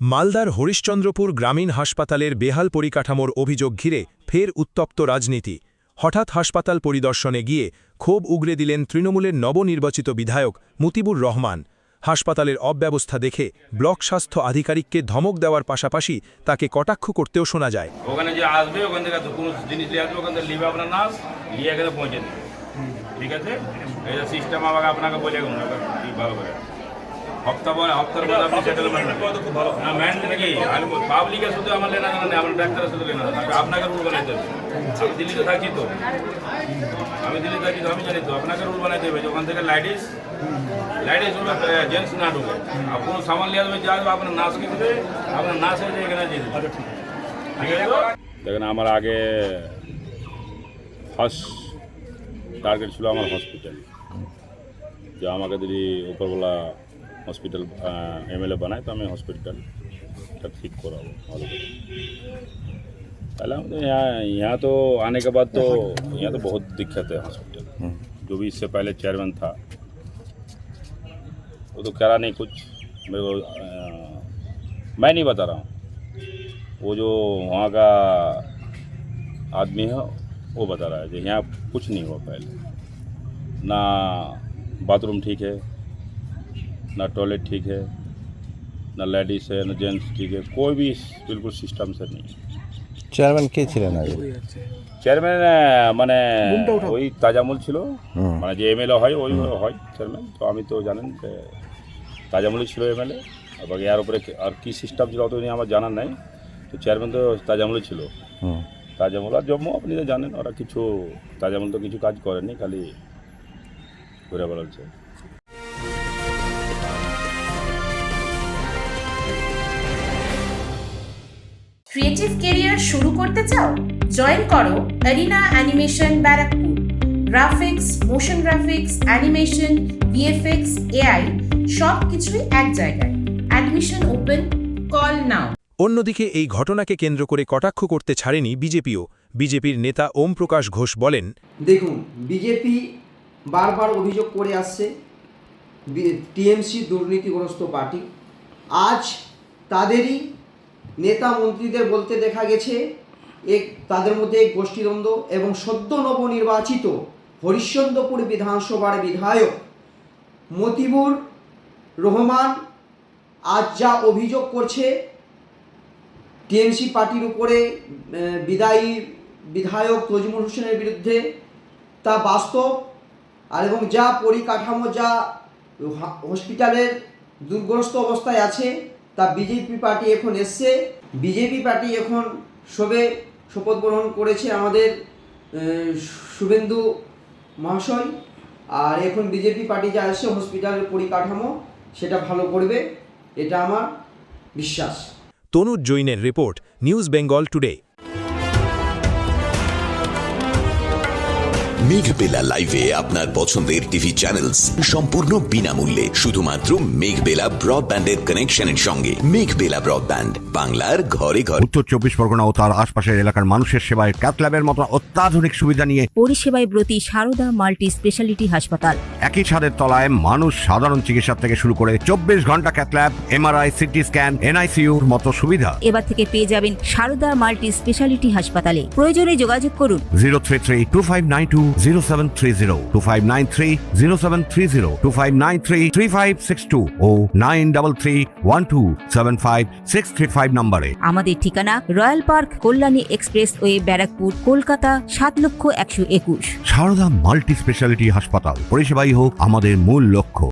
মালদার হরিশ্চন্দ্রপুর গ্রামীণ হাসপাতালের বেহাল পরিকাঠামোর অভিযোগ ঘিরে ফের উত্তপ্ত রাজনীতি। হঠাৎ হাসপাতাল পরিদর্শনে গিয়ে ক্ষোভ উগরে দিলেন তৃণমূলের নবনির্বাচিত বিধায়ক মতিবুর রহমান। হাসপাতালের অব্যবস্থা দেখে ব্লক স্বাস্থ্য আধিকারিককে ধমক দেওয়ার পাশাপাশি তাকে কটাক্ষ করতেও শোনা যায়। ওখানে যে আসবে ওখান থেকে কোনো জিনিস নিয়ে আসবে, ওখান থেকে লিবে আপনার নার্স নিয়ে এখানে পৌঁছে দেবে, ঠিক আছে? এই সিস্টেম আমাকে আপনাকে বলে ভালো করে হপ্তার পর আপনি সেটেলমেন্ট খুব ভালো ম্যান্ডেট কি আমি পাবলিকের শুধু আমার লেনা জানা নেই, আমার ডাক্তারের শুধু লেনা জানা, আপনাকে রুল বানাইতে হবে। আমি দিল্লিতে থাকি তো আমি জানি তো আপনাকে রুল বানাইতে হবে। ওখান থেকে লাইডিস জেন্টস না ঢুকে আর কোনো সামান নিয়ে আসবে, যা আসবে আপনার নার্সকে দেবে, আপনার নার্স হয়ে এখানে দিয়ে দেবে, ঠিক আছে? দেখেন আমার আগে ফার্স্ট টার্গেট ছিল আমার হসপিটাল, যে আমাকে যদি উপরওয়ালা हॉस्पिटल एमएलए बनाए तो हमें हॉस्पिटल तक ठीक कराओ। पहले यहाँ तो आने के बाद तो यहाँ तो बहुत दिक्कत है हॉस्पिटल। जो भी इससे पहले चेयरमैन था वो तो करा नहीं कुछ, मेरे को मैं नहीं बता रहा हूँ, वो जो वहाँ का आदमी है वो बता रहा है कि यहाँ कुछ नहीं हुआ पहले, ना बाथरूम ठीक है, ना टॉयलेट ठीक है, ना लेडीज है, ना जेंट्स ठीक है, कोई भी बिल्कुल सिस्टम से नहीं। চেয়ারম্যান কে ছিলেন আগে? চেয়ারম্যান মানে ওই তাজামুল ছিল, মানে যে এমএলএ হয় ওই হয় চেয়ারম্যান। তো আমি তো জানেন যে তাজামুলই ছিল এমএলএ, বাকি এর উপরে আর কি সিস্টেম ছিল অত নিয়ে আমার জানার নাই। তো চেয়ারম্যান তো তাজামুলই ছিল। তাজামুল আর জম্মু আপনি তো জানেন, ওরা কিছু তাজামুল তো কিছু কাজ করেনি, খালি ঘুরে বেড়াচ্ছে। ক্রিয়েটিভ ক্যারিয়ার শুরু করতে চাও? জয়েন করো arena animation Barrackpore. Graphics, motion graphics, animation, VFX, AI সব কিছুই এক জায়গায়। Admission open, call now. অন্যদিকে এই ঘটনাকে কেন্দ্র করে কটাক্ষ করতে ছাড়েনি বিজেপিও। বিজেপির নেতা ওম প্রকাশ ঘোষ বলেন, দেখুন, বিজেপি বারবার অভিযোগ করে আসছে টিএমসি দুর্নীতিগ্রস্ত পার্টি। আজ তাদেরই নেতা মন্ত্রীদের বলতে দেখা গেছে তাদের মধ্যে গোষ্ঠীদ্বন্দ্ব, এবং সদ্য নবনির্বাচিত হরিশ্চন্দ্রপুর বিধানসভার বিধায়ক মতিবুর রহমান আজ যা অভিযোগ করছে টিএমসি পার্টির উপরে বিদায়ী বিধায়ক তজমুল হোসেনের বিরুদ্ধে, তা বাস্তব। আর এবং যা পরিকাঠামো, যা হসপিটালের দুর্গ্রস্ত অবস্থায় আছে, তা বিজেপি পার্টি এখন এসছে। বিজেপি পার্টি এখন শপথ গ্রহণ করেছে আমাদের শুভেন্দু মহাশয়, আর এখন বিজেপি পার্টি যা আসছে হসপিটালের পরিকাঠামো সেটা ভালো করবে, এটা আমার বিশ্বাস। তনুজ জৈনের report, news Bengal today. Meghbela লাইভে আপনার পছন্দের টিভি চ্যানেলস সম্পূর্ণ বিনামূল্যে, শুধুমাত্র মেঘবেলা ব্রডব্যান্ডের কানেকশনের সঙ্গে। মেঘবেলা ব্রডব্যান্ড, বাংলার ঘরে ঘরে। উত্তর 24 পরগনা ও তার আশপাশের এলাকার মানুষের সেবায় ক্যাথল্যাবের মতো অত্যাধুনিক সুবিধা নিয়ে পরিষেবায় ব্রতী সারদা মাল্টি স্পেশালিটি হাসপাতাল। একই ছাদের তলায় মানুষ সাধারণ চিকিৎসা থেকে শুরু করে 24 ঘন্টা ক্যাথল্যাব, এমআরআই, সিটি স্ক্যান, এনআইসিইউর মতো সুবিধা এবার থেকে পেয়ে যাবেন সারদা মাল্টি স্পেশালিটি হাসপাতালে। প্রয়োজনে যোগাযোগ করুন 033-2592-0730, 2593-0730, 2593-3562 ও 9331275635 নম্বরে। আমাদের ঠিকানা Royal Park, Kalyani Expressway, Barrackpore, Kolkata 7,121,000। Sarada multi speciality হাসপাতাল, পরিষেবাই হোক আমাদের মূল লক্ষ্য।